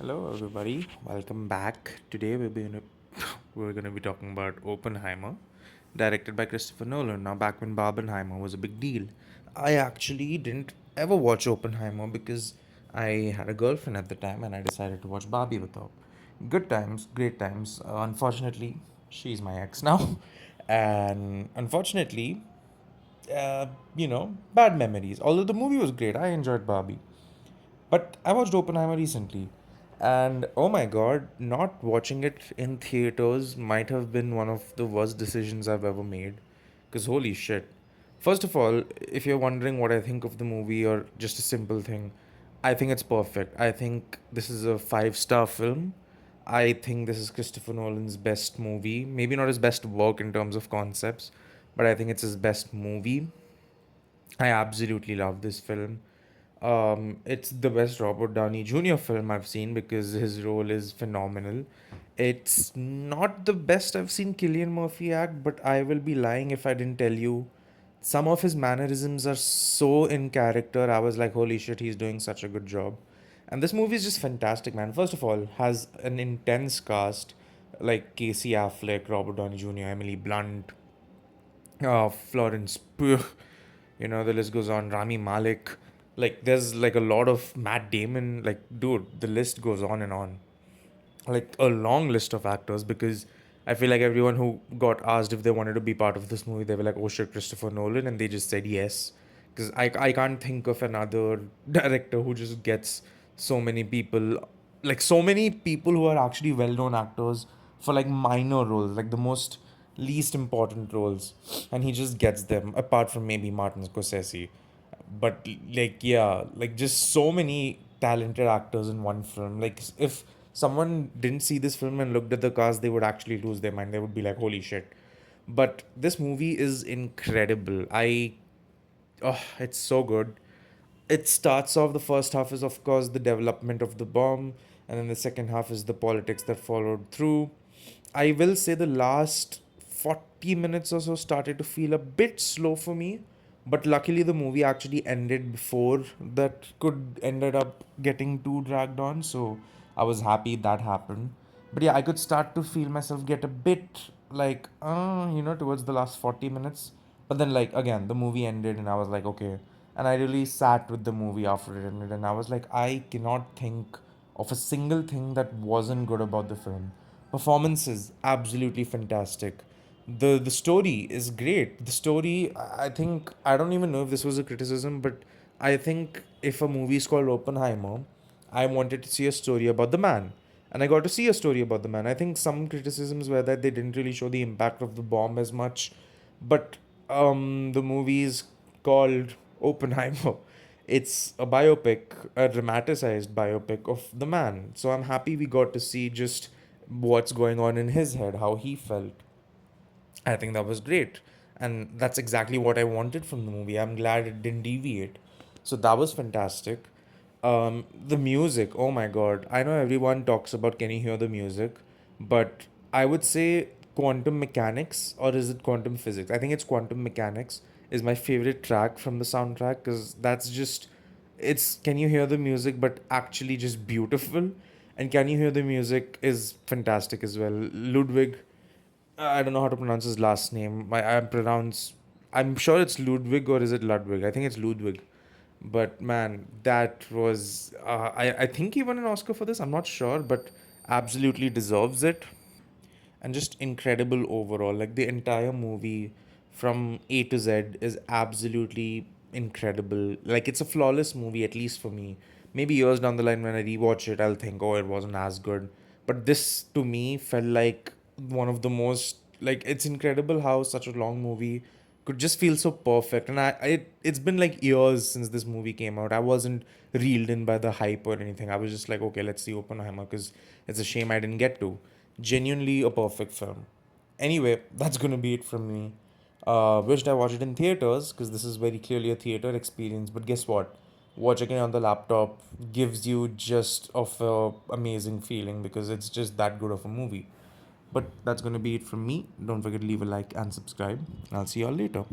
Hello, everybody. Welcome back. Today we're gonna be talking about Oppenheimer, directed by Christopher Nolan. Now, back when Barbenheimer was a big deal, I actually didn't ever watch Oppenheimer because I had a girlfriend at the time, and I decided to watch Barbie with her. Good times, great times. Unfortunately, she's my ex now, and unfortunately, bad memories. Although the movie was great, I enjoyed Barbie. But I watched Oppenheimer recently, and oh my god, not watching it in theaters might have been one of the worst decisions I've ever made. Because holy shit. First of all, if you're wondering what I think of the movie or just a simple thing, I think it's perfect. I think this is a five-star film. I think this is Christopher Nolan's best movie. Maybe not his best work in terms of concepts, but I think it's his best movie. I absolutely love this film. It's the best Robert Downey Jr. film I've seen because his role is phenomenal. It's not the best I've seen Killian Murphy act, but I will be lying if I didn't tell you some of his mannerisms are so in character. I was like, holy shit, he's doing such a good job. And this movie is just fantastic, man. First of all, has an intense cast like Casey Affleck, Robert Downey Jr., Emily Blunt, Florence Pugh, the list goes on. Rami Malek, like there's like a lot of Matt Damon. Like, dude, the list goes on and on. Like a long list of actors because I feel like everyone who got asked if they wanted to be part of this movie, they were like, "Oh shit, Christopher Nolan," and they just said yes. Because I can't think of another director who just gets so many people, like so many people who are actually well known actors for like minor roles, like the most least important roles, and he just gets them. Apart from maybe Martin Scorsese, but like yeah, like just so many talented actors in one film. Like if someone didn't see this film and looked at the cast, they would actually lose their mind. They would be like, holy shit. But this movie is incredible. Oh, it's so good. It starts off, the first half is of course the development of the bomb, and then the second half is the politics that followed through. I will say the last 40 minutes or so started to feel a bit slow for me, but luckily the movie actually ended before that could ended up getting too dragged on, so I was happy that happened. But yeah, I could start to feel myself get a bit like towards the last 40 minutes. But then like again, the movie ended and I was like, okay. And I really sat with the movie after it ended and I was like, I cannot think of a single thing that wasn't good about the film. Performance is absolutely fantastic. The story is great. The story, I think, I don't even know if this was a criticism, but I think if a movie is called Oppenheimer, I wanted to see a story about the man. And I got to see a story about the man. I think some criticisms were that they didn't really show the impact of the bomb as much, but the movie is called Oppenheimer. It's a biopic, a dramatized biopic of the man. So I'm happy we got to see just what's going on in his head, how he felt. I think that was great. And that's exactly what I wanted from the movie. I'm glad it didn't deviate. So that was fantastic. The music, oh my god. I know everyone talks about can you hear the music, but I would say quantum mechanics, or is it quantum physics? I think it's quantum mechanics is my favorite track from the soundtrack because that's just it's can you hear the music but actually just beautiful, and can you hear the music is fantastic as well. Ludwig, I don't know how to pronounce his last name. I'm sure it's Ludwig, or is it Ludwig? I think it's Ludwig. But man, that was I think he won an Oscar for this. I'm not sure, but absolutely deserves it. And just incredible overall. Like the entire movie from A to Z is absolutely incredible. Like it's a flawless movie, at least for me. Maybe years down the line when I rewatch it, I'll think, oh, it wasn't as good. But this to me felt like one of the most like it's incredible how such a long movie could just feel so perfect. And it's been like years since this movie came out. I wasn't reeled in by the hype or anything. I was just like, okay, let's see Oppenheimer because it's a shame I didn't get to. Genuinely a perfect film. Anyway, that's gonna be it from me. Wished I watched it in theaters because this is very clearly a theater experience. But guess what? Watching it on the laptop gives you just of a amazing feeling because it's just that good of a movie. But that's gonna be it from me. Don't forget to leave a like and subscribe. I'll see y'all later.